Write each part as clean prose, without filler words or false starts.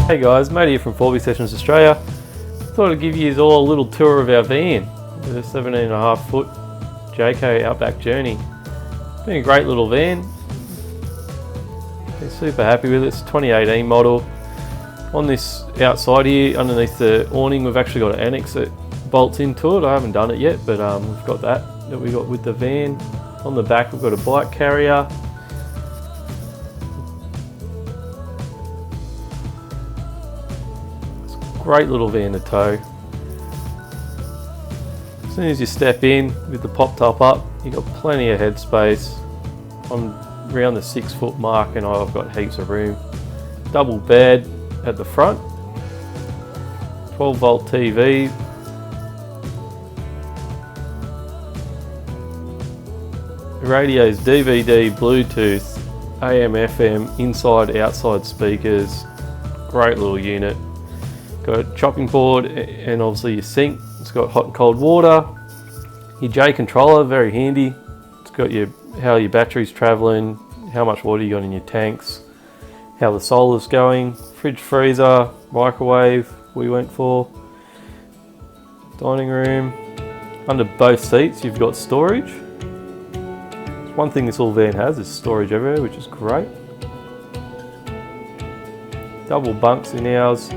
Hey guys, Matt here from 4B Sessions Australia. Thought I'd give you all a little tour of our van, the 17.5 foot Jayco Outback Journey. Been a great little van. Been super happy with it. It's a 2018 model. On this outside here, underneath the awning, we've actually got an annex that bolts into it. I haven't done it yet, but we've got that we got with the van. On the back, we've got a bike carrier. Great little van to tow. As soon as you step in with the pop top up, you've got plenty of headspace. I'm around the 6 foot mark and I've got heaps of room. Double bed at the front, 12 volt TV. The radio's DVD, Bluetooth, AM, FM, inside, outside speakers. Great little unit. Got a chopping board and obviously your sink. It's got hot and cold water. Your J controller, very handy. It's got how your battery's traveling, how much water you got in your tanks, how the solar's going, fridge, freezer, microwave we went for, dining room. Under both seats you've got storage. One thing this little van has is storage everywhere, which is great. Double bunks in ours.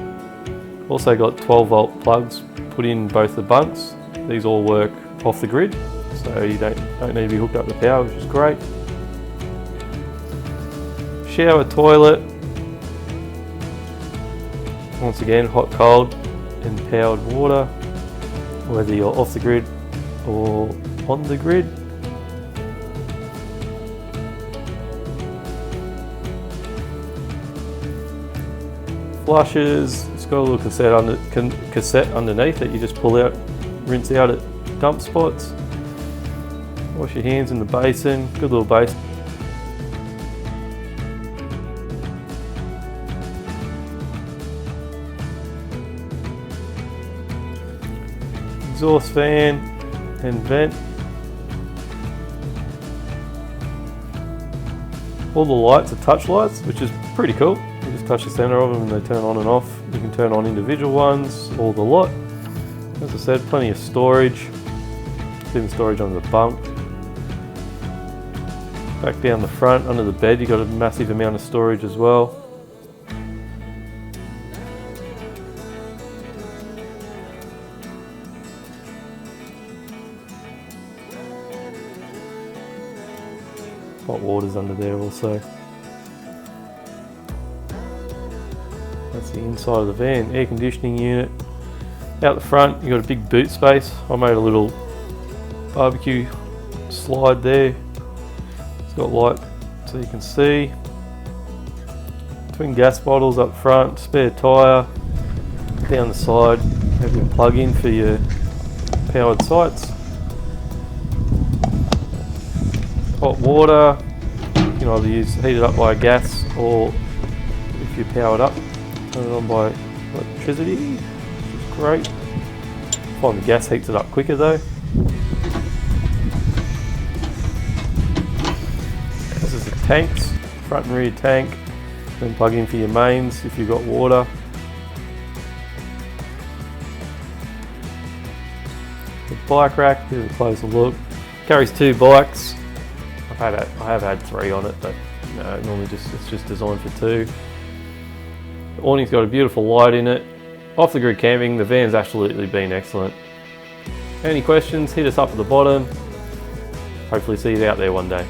Also got 12 volt plugs put in both the bunks. These all work off the grid, so you don't need to be hooked up to power, which is great. Shower, toilet. Once again, hot, cold and powered water, whether you're off the grid or on the grid. Flushes. It's got a little cassette underneath that you just pull out, rinse out at dump spots. Wash your hands in the basin. Good little basin. Exhaust fan and vent. All the lights are touch lights, which is pretty cool. You just touch the center of them and they turn on and off. You can turn on individual ones or the lot. As I said, plenty of storage. Even storage under the bunk. Back down the front, under the bed, you've got a massive amount of storage as well. Hot water's under there also. That's the inside of the van. Air conditioning unit. Out the front, you've got a big boot space. I made a little barbecue slide there. It's got light so you can see. Twin gas bottles up front, spare tyre. Down the side, have your plug-in for your powered sites. Hot water. You can either heat it up by gas or if you're powered up, turn it on by electricity, which is great. I find the gas heats it up quicker though. This is the tanks, front and rear tank, then plug in for your mains if you've got water. The bike rack, here's a closer look. Carries 2 bikes. I have had 3 on it, but no, normally it's just designed for 2. The awning's got a beautiful light in it. Off the grid camping, the van's absolutely been excellent. Any questions, hit us up at the bottom. Hopefully see you out there one day.